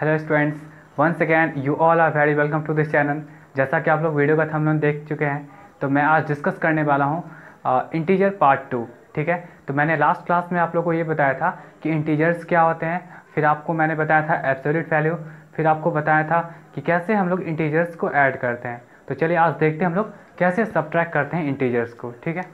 Hello students, once again you all are very welcome to this channel. जैसा कि आप लोग वीडियो का थंबनेल देख चुके हैं, तो मैं आज डिस्कस करने वाला हूँ इंटीजर पार्ट 2। ठीक है, तो मैंने लास्ट क्लास में आप लोग को ये बताया था कि इंटीजर्स क्या होते हैं, फिर आपको मैंने बताया था एब्सोल्यूट वैल्यू, फिर आपको बताया था कि कैसे हम लोग इंटीजर्स को ऐड करते हैं। तो चलिए आज देखते हैं हम लोग कैसे सब्ट्रैक्ट करते हैं इंटीजर्स को। ठीक है,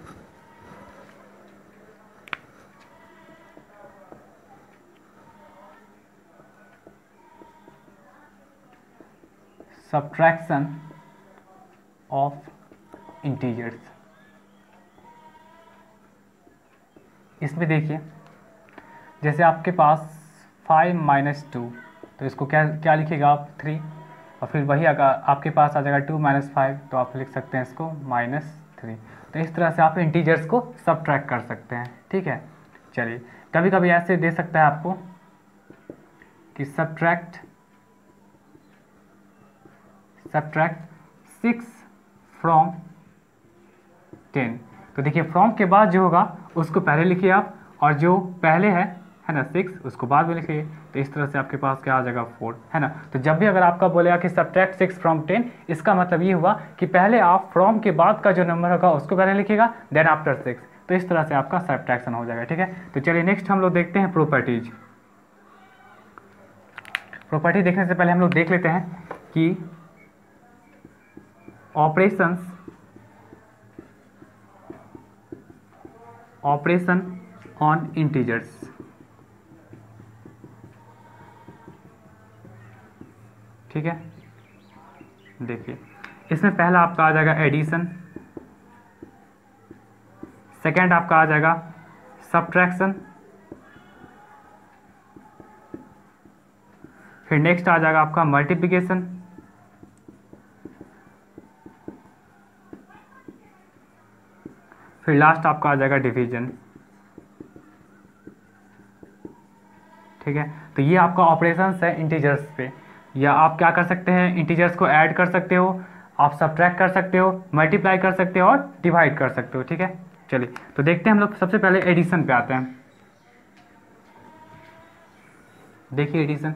सब्ट्रैक्शन ऑफ इंटीजर्स। इसमें देखिए, जैसे आपके पास 5 - 2, तो इसको क्या क्या लिखिएगा आप 3, और फिर वही अगर आपके पास आ जाएगा 2 - 5, तो आप लिख सकते हैं इसको -3। तो इस तरह से आप इंटीजर्स को सब्ट्रैक्ट कर सकते हैं। ठीक है, चलिए कभी कभी ऐसे दे सकता है आपको कि सब्ट्रैक्ट 6 फ्रॉम 10। तो देखिए, फ्रॉम के बाद जो होगा उसको पहले लिखिए आप, और जो पहले है ना 6, उसको बाद में लिखिए। तो इस तरह से आपके पास क्या आ जाएगा 4, है ना। तो जब भी अगर आपका बोलेगा कि सब्ट्रैक्ट 6 फ्रॉम 10, इसका मतलब ये हुआ कि पहले आप फ्रॉम के बाद का जो नंबर होगा उसको पहले लिखिएगा, देन आफ्टर 6। तो इस तरह से आपका सब्ट्रैक्शन हो जाएगा। ठीक है, तो चलिए नेक्स्ट हम लोग देखते हैं प्रॉपर्टीज। प्रॉपर्टी देखने से पहले हम लोग देख लेते हैं कि ऑपरेशन ऑन इंटीजर्स। ठीक है, देखिए इसमें पहला आपका आ जाएगा एडिशन, सेकंड आपका आ जाएगा सब्ट्रैक्शन, फिर नेक्स्ट आ जाएगा आपका मल्टीप्लिकेशन, फिर लास्ट आपका आ जाएगा डिवीजन। ठीक है, तो ये आपका ऑपरेशंस है इंटीजर्स पे। या आप क्या कर सकते हैं, इंटीजर्स को ऐड कर सकते हो, आप सब्ट्रैक्ट कर सकते हो, मल्टीप्लाई कर सकते हो और डिवाइड कर सकते हो। ठीक है, चलिए तो देखते हैं हम लोग सबसे पहले एडिशन पे आते हैं। देखिए एडिशन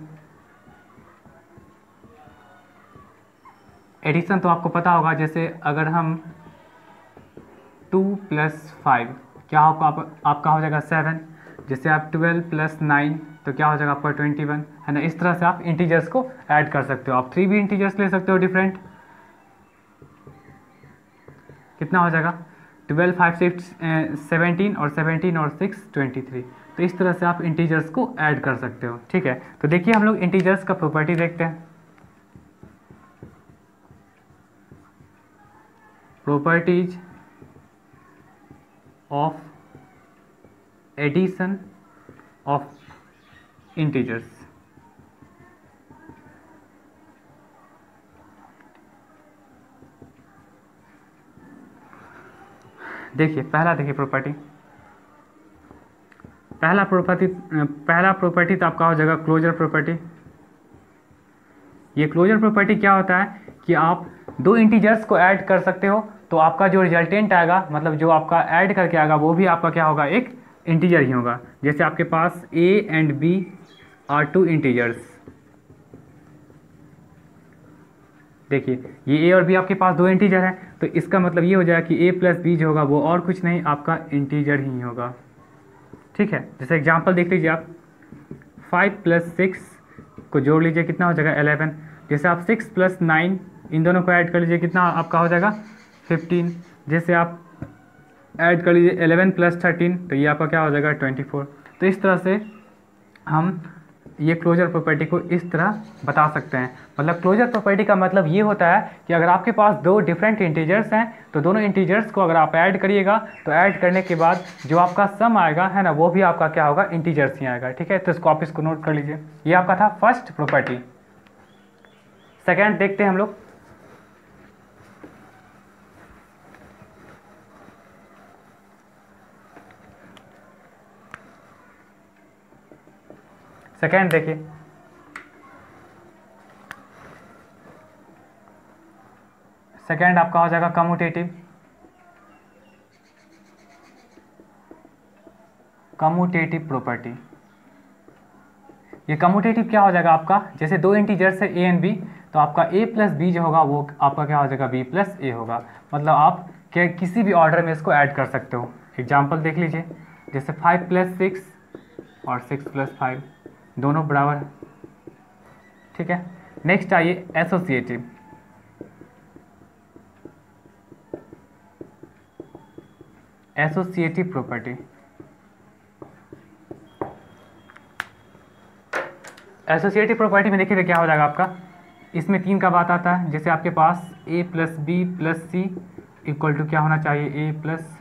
तो आपको पता होगा, जैसे अगर हम 2 + 5 क्या होगा, आपका हो जाएगा 7। जैसे आप 12 + 9 तो क्या हो जाएगा आपका 21, है ना। इस तरह से आप इंटीजर्स को ऐड कर सकते हो। आप 3 भी इंटीजर्स ले सकते हो डिफरेंट। कितना हो जाएगा 12, 5, 6, 17, और 17 और 6 23। तो इस तरह से आप इंटीजर्स को ऐड कर सकते हो। ठीक है, तो देखिए हम लोग इंटीजर्स का प्रॉपर्टी देखते हैं। Properties of addition of integers. देखिए देखिए पहला प्रॉपर्टी तो आपका हो जाएगा क्लोजर प्रॉपर्टी। ये क्लोजर प्रॉपर्टी क्या होता है कि आप दो इंटीजर्स को ऐड कर सकते हो, तो आपका जो रिजल्टेंट आएगा, मतलब जो आपका ऐड करके आएगा, वो भी आपका क्या होगा, एक इंटीजर ही होगा। जैसे आपके पास a and b are 2 integers. देखिए ये a और b आपके पास दो इंटीजर है, तो इसका मतलब ये हो जाएगा कि a + b जो होगा वो और कुछ नहीं, आपका इंटीजर ही होगा। ठीक है, जैसे एग्जांपल देख लीजिए आप, 5 + 6 को जोड़ लीजिए, कितना हो जाएगा 11। जैसे आप 6 + 9 इन दोनों को ऐड कर लीजिए, कितना आपका हो जाएगा 15। जैसे आप ऐड कर लीजिए 11 + 13, तो ये आपका क्या हो जाएगा 24। तो इस तरह से हम ये क्लोजर प्रॉपर्टी को इस तरह बता सकते हैं। मतलब क्लोजर प्रॉपर्टी का मतलब ये होता है कि अगर आपके पास दो डिफरेंट इंटीजर्स हैं, तो दोनों इंटीजर्स को अगर आप ऐड करिएगा, तो ऐड करने के बाद जो आपका सम आएगा, है ना, वो भी आपका क्या होगा, इंटीजर्स ही आएगा। ठीक है, तो इसको आप इसको नोट कर लीजिए। ये आपका था फर्स्ट प्रॉपर्टी। सेकेंड देखते हैं हम लोग। सेकेंड देखिए, सेकेंड आपका हो जाएगा कम्यूटेटिव। Commutative property. ये कम्यूटेटिव क्या हो जाएगा आपका, जैसे दो इंटीजर्स है ए एंड बी, तो आपका a प्लस बी जो होगा वो आपका क्या हो जाएगा b प्लस ए होगा। मतलब आप क्या किसी भी ऑर्डर में इसको ऐड कर सकते हो। एग्जाम्पल देख लीजिए, जैसे 5 प्लस 6 और 6 प्लस 5 दोनों बराबर है, ठीक है। नेक्स्ट आइए associative. Associative property, associative property में देखिए क्या हो जाएगा आपका, इसमें 3 का बात आता है। जैसे आपके पास a plus B plus C equal to क्या होना चाहिए, a plus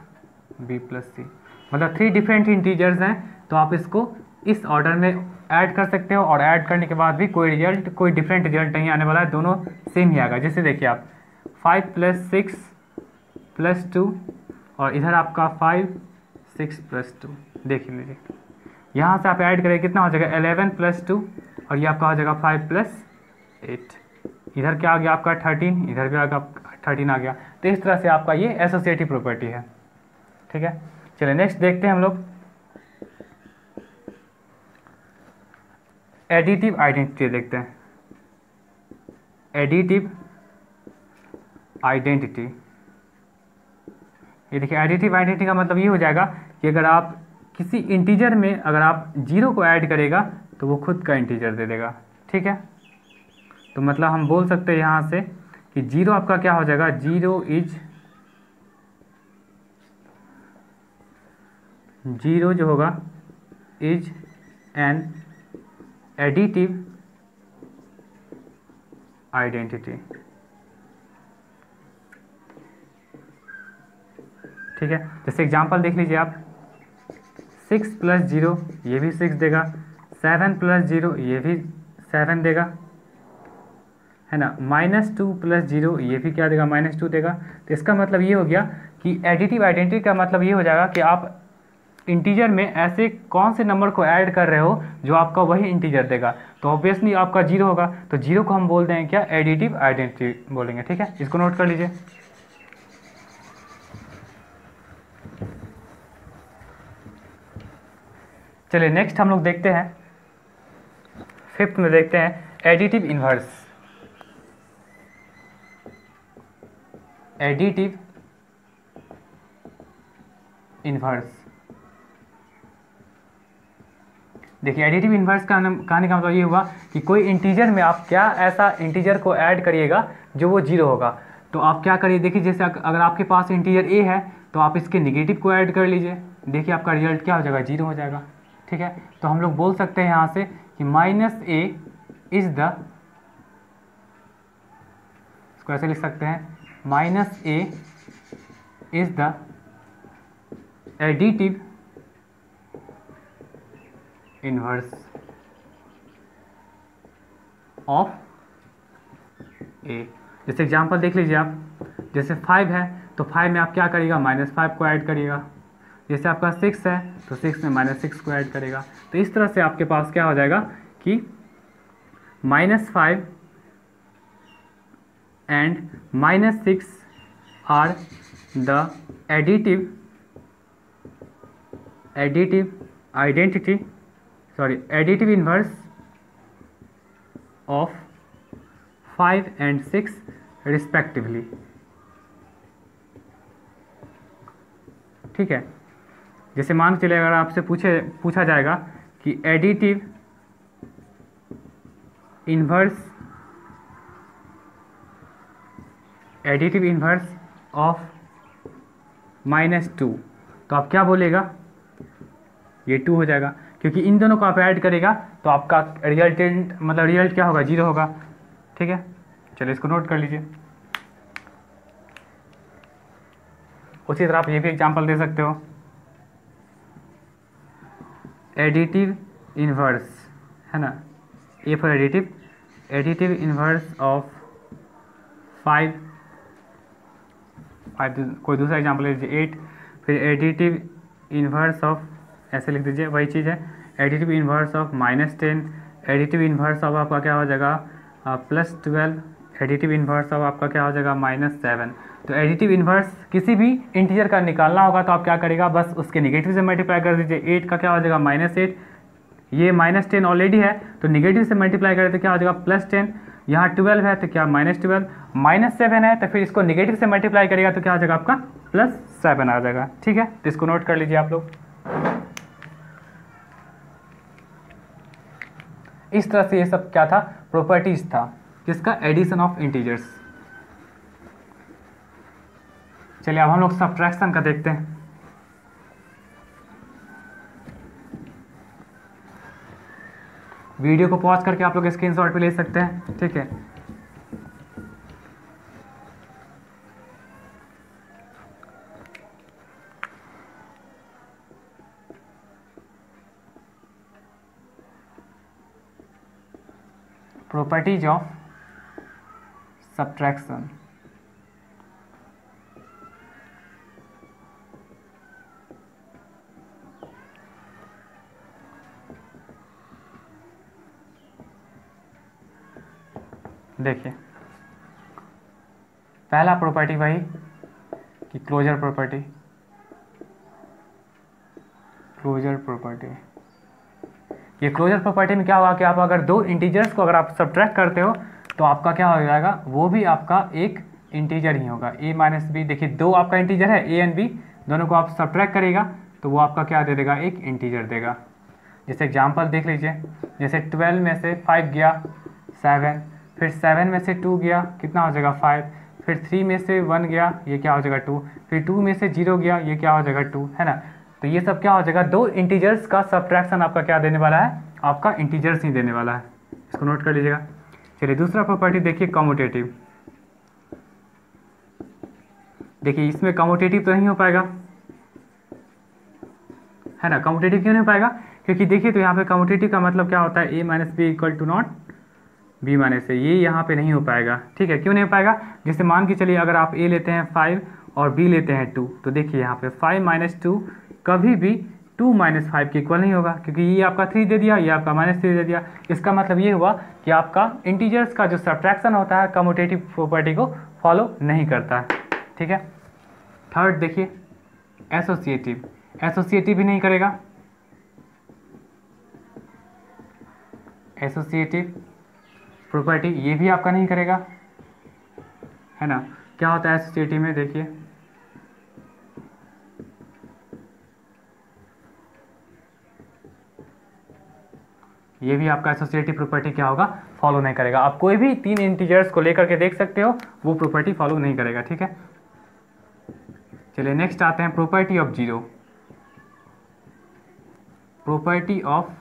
B plus C, मतलब 3 डिफरेंट इंटीजर्स हैं, तो आप इसको इस ऑर्डर में ऐड कर सकते हो और ऐड करने के बाद भी कोई डिफरेंट रिजल्ट नहीं आने वाला है, दोनों सेम ही आएगा। जैसे देखिए आप 5 प्लस 6 प्लस 2 और इधर आपका 5 6 प्लस 2, देख लीजिए यहाँ से आप ऐड करें कितना हो जाएगा 11 प्लस 2 और ये आपका हो जाएगा 5 प्लस 8, इधर क्या आ गया आपका 13, इधर भी आगे 13 आ गया। तो इस तरह से आपका ये एसोसिएटिव प्रॉपर्टी है, ठीक है। चलिए नेक्स्ट देखते हैं हम लोग एडिटिव आइडेंटिटी देखते हैं। एडिटिव आइडेंटिटी, ये देखिए एडिटिव आइडेंटिटी का मतलब ये हो जाएगा कि अगर आप किसी इंटीजर में अगर आप 0 को ऐड करेगा तो वो खुद का इंटीजर दे देगा, ठीक है। तो मतलब हम बोल सकते हैं यहाँ से कि 0 आपका क्या हो जाएगा, 0 जो होगा इज एन एडिटिव आइडेंटिटी, ठीक है। जैसे एग्जांपल देख लीजिए आप 6 प्लस 0 ये भी 6 देगा, 7 प्लस 0 ये भी 7 देगा, है ना। -2 प्लस 0 ये भी क्या देगा, -2 देगा। तो इसका मतलब ये हो गया कि एडिटिव आइडेंटिटी का मतलब ये हो जाएगा कि आप इंटीजर में ऐसे कौन से नंबर को ऐड कर रहे हो जो आपका वही इंटीजर देगा। तो ऑब्वियसली आपका 0 होगा, तो 0 को हम बोल देंगे क्या, एडिटिव आइडेंटिटी बोलेंगे, ठीक है। इसको नोट कर लीजिए। चलिए नेक्स्ट हम लोग देखते हैं 5th में देखते हैं एडिटिव इन्वर्स। एडिटिव इन्वर्स, देखिए एडिटिव इन्वर्स का कहने का मतलब ये हुआ कि कोई इंटीजर में आप क्या ऐसा इंटीजर को ऐड करिएगा जो वो 0 होगा। तो आप क्या करिए, देखिए जैसे अगर आपके पास इंटीजर a है तो आप इसके नेगेटिव को ऐड कर लीजिए, देखिए आपका रिजल्ट क्या हो जाएगा, 0 हो जाएगा, ठीक है। तो हम लोग बोल सकते हैं यहाँ से कि -a इज द, इसको ऐसे लिख सकते हैं, -a is the additive inverse of a। जैसे एग्जांपल देख लीजिए आप, जैसे 5 है तो 5 में आप क्या करिएगा, -5 को ऐड करिएगा। जैसे आपका 6 है तो 6 में -6 को ऐड करेगा। तो इस तरह से आपके पास क्या हो जाएगा कि -5 and -6 are the additive identity, sorry additive inverse of 5 and 6 respectively, ठीक है। जैसे मान के चलिए अगर आपसे पूछा जाएगा कि एडिटिव इन्वर्स ऑफ -2, तो आप क्या बोलेगा, ये 2 हो जाएगा, क्योंकि इन दोनों को आप ऐड करेगा तो आपका रिजल्ट क्या होगा, 0 होगा, ठीक है। चलिए इसको नोट कर लीजिए। उसी तरह आप ये भी एग्जांपल दे सकते हो, एडिटिव इन्वर्स, है ना, A for additive inverse of 5, कोई दूसरा एग्जांपल ले लीजिए 8, फिर एडिटिव इन्वर्स ऑफ, ऐसे लिख दीजिए, वही चीज़ है, additive inverse of -10, additive inverse of आपका क्या हो जाएगा +12, एडिटिव इन्वर्स ऑफ आपका क्या हो जाएगा -7। तो एडिटिव इन्वर्स किसी भी इंटीजर का निकालना होगा तो आप क्या करेगा, बस उसके नेगेटिव से मल्टीप्लाई कर दीजिए। 8 का क्या हो जाएगा -8, ये -10 ऑलरेडी है, तो निगेटिव से मल्टीप्लाई करें तो क्या हो जाएगा +10, यहाँ 12 है तो क्या -12, -7 है तो फिर इसको निगेटिव से मल्टीप्लाई करेगा तो क्या हो जाएगा आपका +7 आ जाएगा। ठीक है, तो इसको नोट कर लीजिए आप लोग। इस तरह से ये सब क्या था, प्रॉपर्टीज था किसका, एडिशन ऑफ इंटीजर्स। चलिए अब हम लोग सब्ट्रैक्शन का देखते हैं। वीडियो को पॉज करके आप लोग स्क्रीनशॉट भी ले सकते हैं। ठीक है, प्रॉपर्टीज ऑफ सब्ट्रैक्शन। देखिए पहला प्रॉपर्टी वही कि क्लोजर प्रॉपर्टी, क्लोजर प्रॉपर्टी। ये क्लोजर प्रॉपर्टी में क्या होगा कि आप अगर दो इंटीजर्स को अगर आप सब्ट्रैक्ट करते हो तो आपका क्या हो जाएगा, वो भी आपका एक इंटीजर ही होगा, a माइनस बी। देखिए दो आपका इंटीजर है a एंड b, दोनों को आप सब्ट्रैक्ट करेगा तो वो आपका क्या दे देगा, एक इंटीजर देगा। जैसे एग्जांपल देख लीजिए, जैसे 12 में से 5 गया 7, फिर 7 में से 2 गया कितना हो जाएगा 5, फिर 3 में से 1 गया ये क्या हो जाएगा 2, फिर 2 में से 0 गया ये क्या हो जाएगा 2, है ना। तो ये सब क्या हो जाएगा, दो इंटीजर्स का सब्ट्रैक्शन आपका क्या देने वाला है, आपका इंटीजर्स ही देने वाला है। इसको नोट कर लीजिएगा। चलिए दूसरा प्रॉपर्टी देखिए, कम्यूटेटिव। देखिए इसमें कम्यूटेटिव तो नहीं हो पाएगा, है ना। कम्यूटेटिव क्यों नहीं हो पाएगा, क्योंकि देखिए तो यहाँ पे कम्यूटेटिव का मतलब क्या होता है, a minus B equal to not b minus A, ये यहाँ पे नहीं हो पाएगा। ठीक है, क्यों नहीं हो पाएगा, जैसे मान के चलिए अगर आप a लेते हैं 5 और b लेते हैं 2, तो देखिए यहाँ पे 5 माइनस 2 कभी भी 2 माइनस 5 के इक्वल नहीं होगा, क्योंकि ये आपका 3 दे दिया, ये आपका -3 दे दिया। इसका मतलब ये हुआ कि आपका इंटीजर्स का जो सब्ट्रैक्शन होता है कम्यूटेटिव प्रॉपर्टी को फॉलो नहीं करता है। ठीक है, थर्ड देखिए एसोसिएटिव, एसोसिएटिव भी नहीं करेगा। एसोसिएटिव प्रॉपर्टी ये भी आपका नहीं करेगा, है ना। क्या होता है एसोसिएटिव में, देखिए ये भी आपका एसोसिएटिव प्रॉपर्टी क्या होगा, फॉलो नहीं करेगा। आप कोई भी 3 इंटीजर्स को लेकर के देख सकते हो, वो प्रॉपर्टी फॉलो नहीं करेगा। ठीक है, चलिए नेक्स्ट आते हैं property of zero. Property of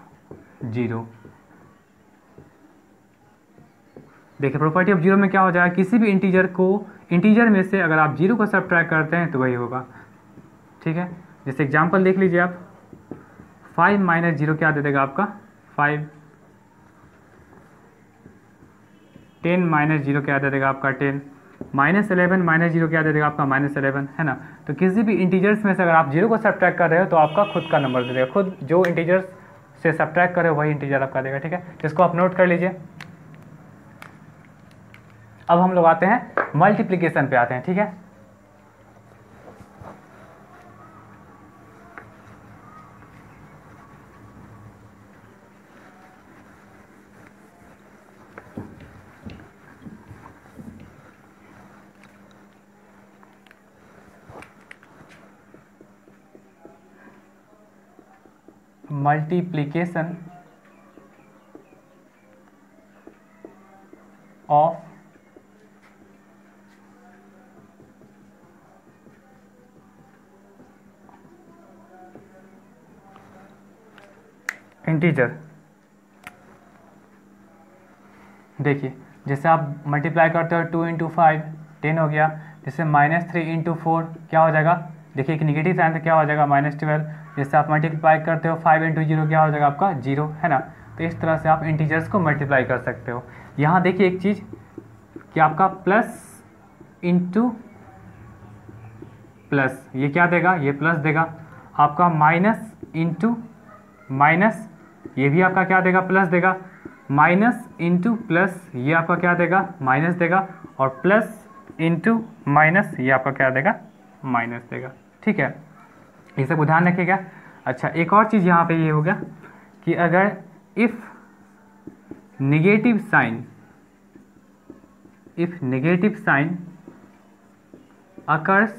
zero, देखिए प्रॉपर्टी ऑफ जीरो में क्या हो जाएगा, किसी भी इंटीजर में से अगर आप जीरो को सब्ट्रैक्ट करते हैं तो वही होगा। ठीक है, जैसे एग्जांपल देख लीजिए आप, 5 माइनस 0 क्या दे देगा आपका 5, 10 माइनस 0 क्या दे देगा आपका 10, -11 माइनस 0 क्या दे देगा आपका -11, है ना। तो किसी भी इंटीजर्स में से अगर आप जीरो को सब्ट्रैक्ट कर रहे हो तो आपका खुद का नंबर दे देगा, खुद जो इंटीजर्स से सब्ट्रैक्ट करे वही इंटीजर आपका देगा। ठीक है, इसको आप नोट कर लीजिए। अब हम लोग आते हैं मल्टीप्लिकेशन पे आते हैं। ठीक है, मल्टीप्लिकेशन ऑफ इंटीजर। देखिए जैसे आप मल्टीप्लाई करते हो 2 इंटू 5 10 हो गया, जैसे -3 इंटू 4 क्या हो जाएगा, देखिए एक निगेटिव साइन से क्या हो जाएगा -12। जैसे आप मल्टीप्लाई करते हो 5 इंटू 0 क्या हो जाएगा आपका 0, है ना। तो इस तरह से आप इंटीजर्स को मल्टीप्लाई कर सकते हो। यहाँ देखिए एक चीज़ कि आपका प्लस इंटू प्लस ये क्या देगा, ये प्लस देगा। आपका माइनस इंटू माइनस ये भी आपका क्या देगा, प्लस देगा। माइनस इंटू प्लस ये आपका क्या देगा, माइनस देगा। और प्लस इंटू माइनस ये आपका क्या देगा, माइनस देगा। ठीक है, ये सब ध्यान रखिएगा। अच्छा एक और चीज़ यहाँ पे ये हो गया कि अगर if negative sign occurs,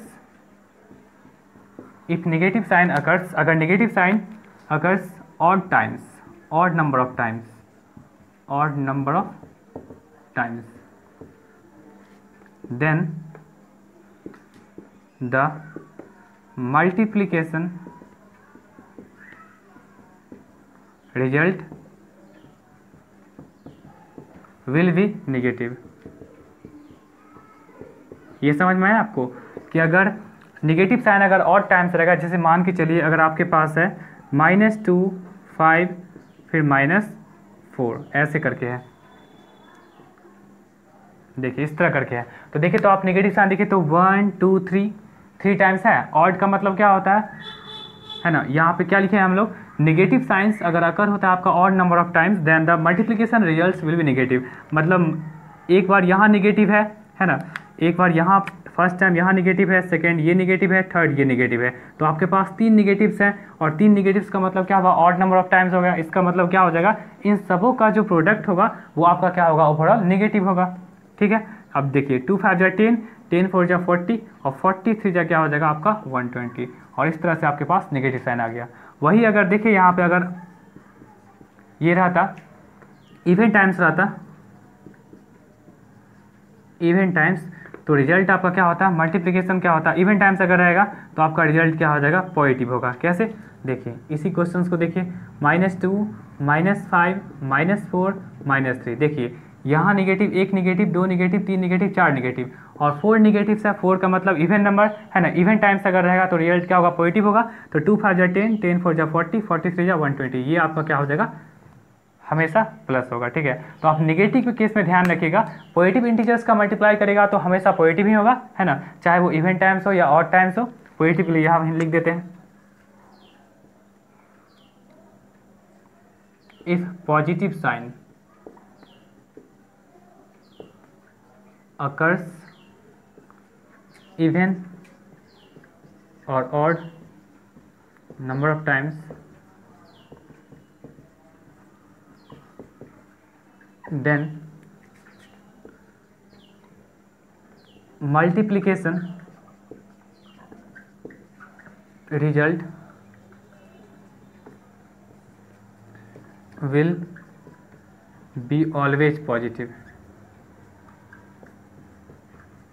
if negative sign occurs, अगर negative sign occurs odd number of times, then the multiplication result will be negative। ये समझ में आया आपको कि अगर निगेटिव साइन अगर और टाइम्स रहेगा, जैसे मान के चलिए अगर आपके पास है -2 5 फिर -4 ऐसे करके है, देखिए इस तरह करके है, तो देखिए तो आप निगेटिव साइन देखिए तो 1 2 3 टाइम्स है। ऑड का मतलब क्या होता है ना, यहाँ पे क्या लिखे हैं हम लोग, निगेटिव साइंस अगर अकर होता है आपका odd number of times then the multiplication results will be negative. मतलब एक बार यहाँ निगेटिव है ना, एक बार यहाँ फर्स्ट टाइम यहाँ निगेटिव है, सेकंड ये निगेटिव है, थर्ड ये निगेटिव है, तो आपके पास 3 निगेटिव्स हैं और 3 निगेटिव्स का मतलब क्या होगा, ऑड नंबर ऑफ टाइम्स हो गया। इसका मतलब क्या हो जाएगा, इन सबों का जो प्रोडक्ट होगा वो आपका क्या होगा, ओवरऑल निगेटिव होगा। ठीक है, अब देखिए 2 5 जा 10, 10 4 जा 40 और 43 जा क्या हो जाएगा आपका 120, और इस तरह से आपके पास नेगेटिव साइन आ गया। वही अगर देखिए यहाँ पे अगर ये रहता इवन टाइम्स रहता, इवन टाइम्स, तो रिजल्ट आपका क्या होता है, मल्टीप्लिकेशन क्या होता है, इवन टाइम्स अगर रहेगा तो आपका रिजल्ट क्या हो जाएगा, पॉजिटिव होगा। कैसे, देखिए इसी क्वेश्चंस को देखिए -2 -5 -4 -3, देखिए यहाँ negative, 1 negative, 2 negative, 3 negative, 4 negative और 4 निगेटिव है। 4 का मतलब इवन नंबर है ना, इवन टाइम्स अगर रहेगा तो रिजल्ट क्या होगा, पॉजिटिव होगा। तो 2 5 जा 10, 10 4 जा 40, 43 जा 120, ये आपका क्या हो जाएगा, हमेशा प्लस होगा। ठीक है, तो आप निगेटिव के केस में ध्यान रखिएगा, पॉजिटिव इंटीजर्स का मल्टीप्लाई करेगा तो हमेशा पॉजिटिव ही होगा, है ना, चाहे वो इवन टाइम्स हो या ऑड टाइम्स हो। पॉजिटिव के लिए यहाँ हम लिख देते हैं, if positive sign occurs even or odd number of times, then multiplication result will be always positive।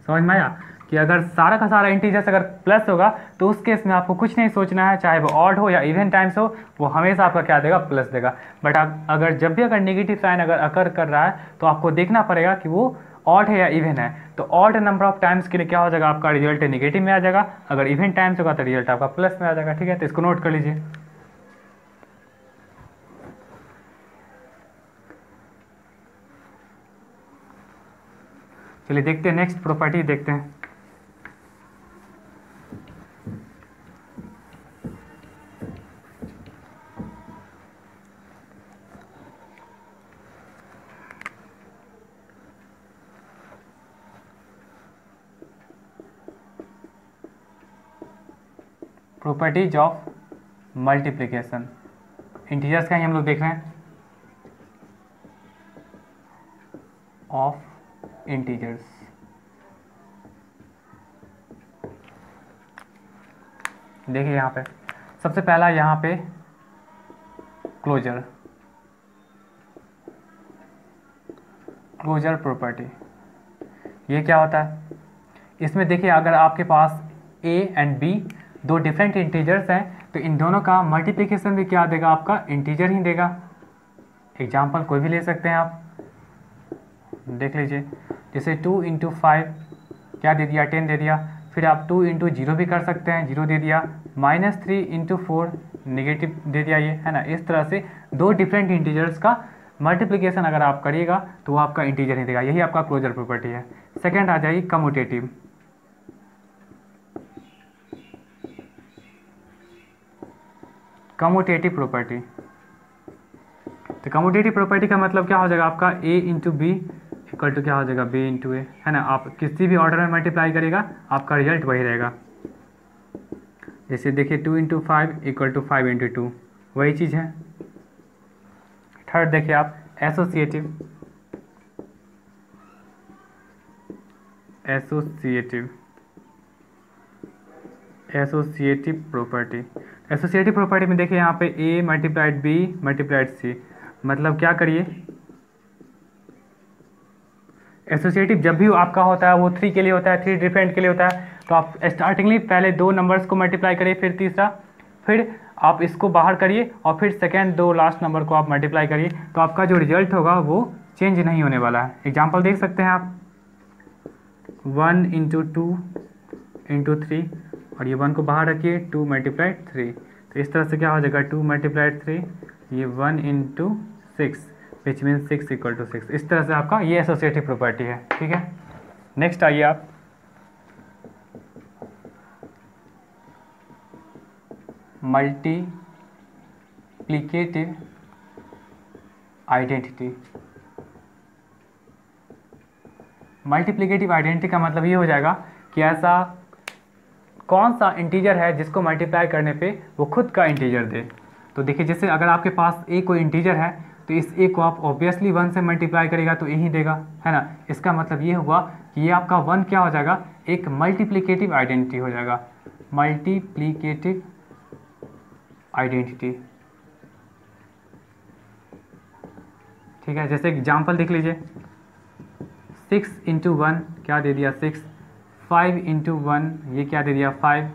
समझ में आया कि अगर सारा का सारा इंटीजर्स अगर प्लस होगा तो उस केस में आपको कुछ नहीं सोचना है, चाहे वो ऑड हो या इवन टाइम्स हो, वो हमेशा आपका क्या देगा, प्लस देगा। बट आप अगर जब भी अगर नेगेटिव साइन अगर अकर कर रहा है तो आपको देखना पड़ेगा कि वो ऑड है या इवन है। तो ऑड नंबर ऑफ टाइम्स के लिए क्या हो जाएगा, आपका रिजल्ट नेगेटिव में आ जाएगा, अगर इवन टाइम्स होगा तो रिजल्ट आपका प्लस में आ जाएगा। ठीक है, तो इसको नोट कर लीजिए। चलिए देखते हैं, नेक्स्ट प्रॉपर्टी देखते हैं। प्रॉपर्टीज ऑफ मल्टीप्लिकेशन, इंटीजर्स का ही हम लोग देख रहे हैं, ऑफ इंटीजर्स। देखिए यहाँ पे सबसे पहला यहाँ पे क्लोजर प्रॉपर्टी, ये क्या होता है, इसमें देखिए अगर आपके पास a एंड b दो डिफरेंट इंटीजर्स हैं तो इन दोनों का मल्टीप्लिकेशन भी क्या देगा, आपका इंटीजर ही देगा। एग्जाम्पल कोई भी ले सकते हैं आप, देख लीजिए, जैसे 2 × 5 क्या दे दिया, 10 दे दिया। फिर आप 2 × 0 भी कर सकते हैं, 0 दे दिया। -3 × 4 नेगेटिव दे दिया, ये है ना। इस तरह से दो डिफरेंट इंटीजर्स का मल्टीप्लिकेशन अगर आप करिएगा तो वो आपका इंटीजर ही देगा, यही आपका क्लोजर प्रॉपर्टी है। सेकेंड आ जाएगी कम्यूटेटिव। कम्यूटेटिव प्रॉपर्टी, तो कम्यूटेटिव प्रॉपर्टी का मतलब क्या हो जाएगा, आपका a × b इक्वल टू क्या हो जाएगा, b × a, है ना। आप किसी भी ऑर्डर में मल्टीप्लाई करेगा आपका रिजल्ट वही रहेगा। जैसे देखिए 2 × 5 = 5 × 2, वही चीज़ है। थर्ड देखिए आप associative, associative associative property. Associative property में देखिए यहाँ पे ए मल्टीप्लाइड बी मल्टीप्लाइड सी, मतलब क्या करिए, एसोसिएटिव जब भी आपका होता है वो 3 के लिए होता है, 3 डिफरेंट के लिए होता है। तो आप स्टार्टिंगली पहले 2 नंबर्स को मल्टीप्लाई करिए, फिर तीसरा, फिर आप इसको बाहर करिए और फिर सेकेंड 2 लास्ट नंबर को आप मल्टीप्लाई करिए, तो आपका जो रिजल्ट होगा वो चेंज नहीं होने वाला है। एग्जाम्पल देख सकते हैं आप, 1 इंटू 2 इंटू 3, और ये 1 को बाहर रखिए, 2 मल्टीप्लाइड 3, तो इस तरह से क्या हो जाएगा 2 मल्टीप्लाइड 3, ये 1 into 6 which mean 6 equal to 6। इस तरह से आपका ये एसोसिएटिव प्रॉपर्टी है। ठीक है, नेक्स्ट आइए आप मल्टीप्लिकेटिव आइडेंटिटी। मल्टीप्लिकेटिव आइडेंटिटी का मतलब ये हो जाएगा कि ऐसा कौन सा इंटीजर है जिसको मल्टीप्लाई करने पे वो खुद का इंटीजर दे। तो देखिए, जैसे अगर आपके पास ए कोई इंटीजर है तो इस ए को आप ऑब्वियसली 1 से मल्टीप्लाई करेगा तो यही देगा, है ना। इसका मतलब ये हुआ कि ये आपका 1 क्या हो जाएगा, एक मल्टीप्लिकेटिव आइडेंटिटी हो जाएगा, मल्टीप्लिकेटिव आइडेंटिटी। ठीक है, जैसे एग्जाम्पल देख लीजिए, 6 इंटू 1 क्या दे दिया 6, 5 इंटू 1 ये क्या दे दिया 5,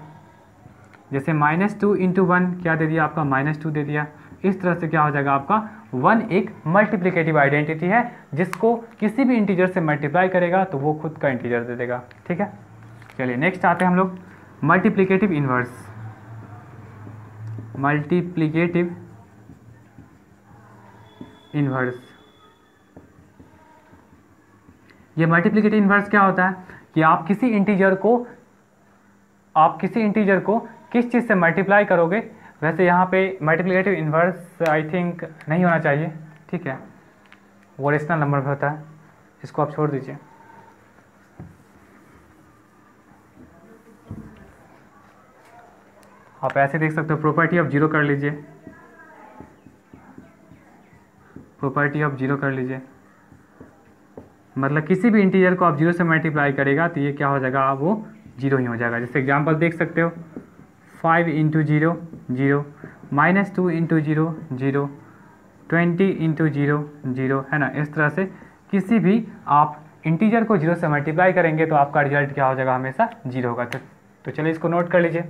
जैसे -2 इंटू 1 क्या दे दिया आपका -2 दे दिया। इस तरह से क्या हो जाएगा आपका 1 एक मल्टीप्लिकेटिव आइडेंटिटी है जिसको किसी भी इंटीजर से मल्टीप्लाई करेगा तो वो खुद का इंटीजर दे देगा। ठीक है, चलिए नेक्स्ट आते हैं हम लोग मल्टीप्लिकेटिव इन्वर्स। मल्टीप्लिकेटिव इन्वर्स, ये मल्टीप्लिकेटिव इन्वर्स क्या होता है कि आप किसी इंटीजर को किस चीज़ से मल्टीप्लाई करोगे। वैसे यहाँ पे मल्टीप्लिकेटिव इन्वर्स आई थिंक नहीं होना चाहिए, ठीक है, वो रेशनल नंबर पर होता है, इसको आप छोड़ दीजिए। आप ऐसे देख सकते हो, प्रॉपर्टी ऑफ जीरो कर लीजिए, प्रॉपर्टी ऑफ जीरो कर लीजिए, मतलब किसी भी इंटीजर को आप जीरो से मल्टीप्लाई करेगा तो ये क्या हो जाएगा, वो जीरो ही हो जाएगा। जैसे एग्जांपल देख सकते हो, 5 इंटू 0 0, -2 इंटू 0 0, 20 इंटू 0 0, है ना। इस तरह से किसी भी आप इंटीजर को जीरो से मल्टीप्लाई करेंगे तो आपका रिजल्ट क्या हो जाएगा, हमेशा जीरो होगा। तो चलिए इसको नोट कर लीजिए।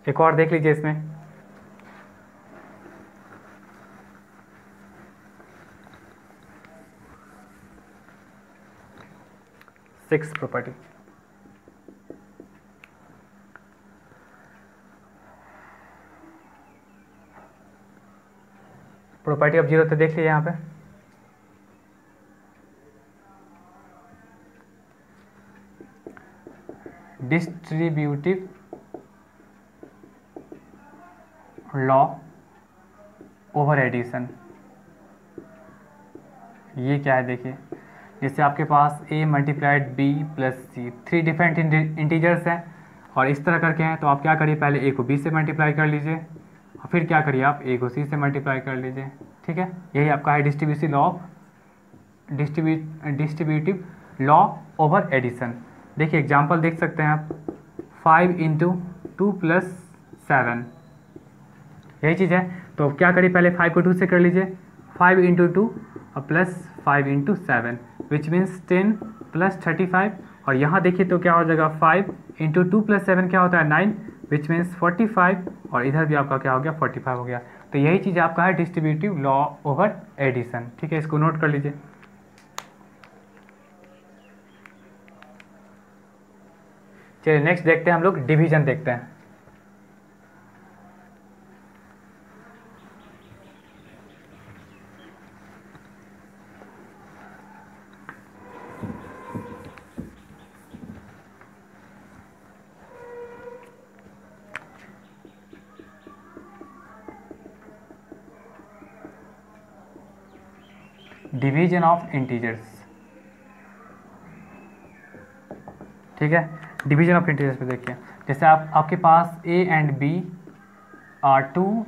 एक और देख लीजिए इसमें, six property, property of zero तो देख लीजिए यहाँ पे, डिस्ट्रीब्यूटिव लॉ ओवर एडिशन। ये क्या है देखिए, जैसे आपके पास a multiplied b plus c, 3 different integers हैं और इस तरह करके हैं, तो आप क्या करिए, पहले a को b से मल्टीप्लाई कर लीजिए और फिर क्या करिए, आप a को c से मल्टीप्लाई कर लीजिए। ठीक है, यही आपका है डिस्ट्रीब्यूटिव लॉ ओवर एडिशन। देखिए एग्जांपल देख सकते हैं आप, 5 इंटू 2 प्लस 7, यही चीज़ है। तो क्या करिए, पहले 5 को 2 से कर लीजिए, 5 इंटू 2 और plus 5 into 7 which means 10 plus 35, और यहाँ देखिए तो क्या हो जाएगा, 5 इंटू 2 प्लस 7 क्या होता है 9 विच मीन्स 45, और इधर भी आपका क्या हो गया 45 हो गया। तो यही चीज़ आपका है डिस्ट्रीब्यूटिव लॉ ओवर एडिशन। ठीक है, इसको नोट कर लीजिए। चलिए नेक्स्ट देखते हैं हम लोग, डिवीजन देखते हैं। Division of integers. ठीक है, डिवीजन ऑफ इंटीजर्स पे देखिए, जैसे आपके पास a and b are two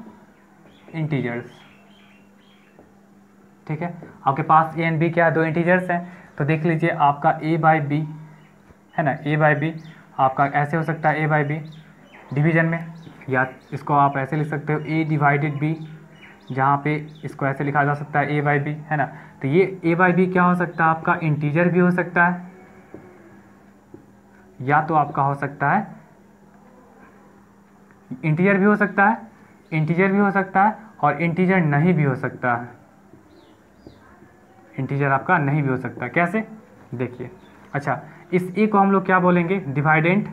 integers, ठीक है, आपके पास a एंड b क्या दो इंटीजर्स हैं, तो देख लीजिए आपका a बाई बी है ना, a बाई बी आपका ऐसे हो सकता है a बाई बी डिवीजन में, या इसको आप ऐसे लिख सकते हो a डिवाइडेड b, जहाँ पे इसको ऐसे लिखा जा सकता है a बाई बी, है ना। तो ये a बाई बी क्या हो सकता है, आपका इंटीजर भी हो सकता है, या तो आपका हो सकता है इंटीजर भी हो सकता है, इंटीजर भी हो सकता है, और इंटीजर नहीं भी हो सकता है, इंटीजर आपका नहीं भी हो सकता। कैसे देखिए, अच्छा इस ए को हम लोग क्या बोलेंगे, डिवाइडेंट,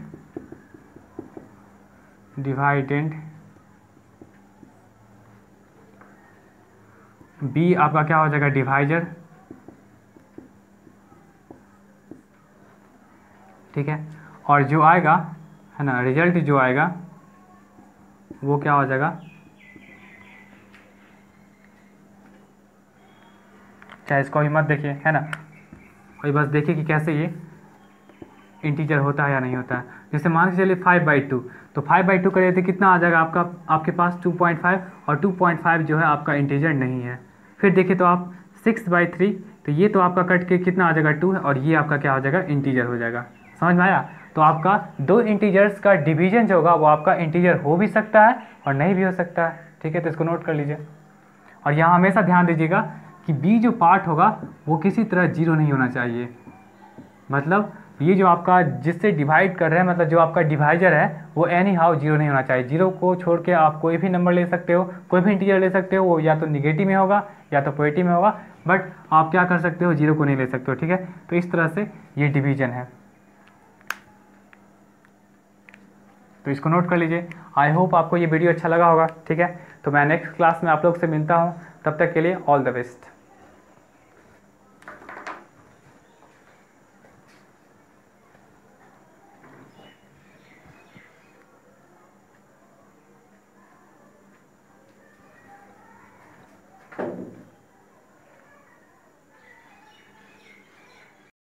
डिवाइडेंट बी आपका क्या हो जाएगा, डिवाइजर, ठीक है, और जो आएगा है ना रिजल्ट जो आएगा वो क्या हो जाएगा, चाहे इसको भी मत देखिए है ना, और बस देखिए कि कैसे ये इंटीजर होता है या नहीं होता है। जैसे मान के चलिए 5/2, तो 5/2 करिए तो कितना आ जाएगा आपका, आपके पास 2.5, और 2.5 जो है आपका इंटीजर नहीं है। फिर देखिए तो आप 6/3, तो ये तो आपका कट के कितना आ जाएगा 2 है, और ये आपका क्या हो जाएगा, इंटीजर हो जाएगा। समझ में आया। तो आपका दो इंटीजर्स का डिवीजन जो होगा वो आपका इंटीजर हो भी सकता है और नहीं भी हो सकता है, ठीक है, तो इसको नोट कर लीजिए। और यहाँ हमेशा ध्यान दीजिएगा कि बी जो पार्ट होगा वो किसी तरह जीरो नहीं होना चाहिए, मतलब ये जो आपका जिससे डिवाइड कर रहे हैं, मतलब जो आपका डिवाइजर है वो एनी हाउ जीरो नहीं होना चाहिए। जीरो को छोड़ के आप कोई भी नंबर ले सकते हो, कोई भी इंटीजर ले सकते हो, वो या तो निगेटिव में होगा या तो पॉजिटिव में होगा, बट आप क्या कर सकते हो, जीरो को नहीं ले सकते हो, ठीक है। तो इस तरह से ये डिवीजन है, तो इसको नोट कर लीजिए। आई होप आपको ये वीडियो अच्छा लगा होगा, ठीक है। तो मैं नेक्स्ट क्लास में आप लोग से मिलता हूँ, तब तक के लिए ऑल द बेस्ट।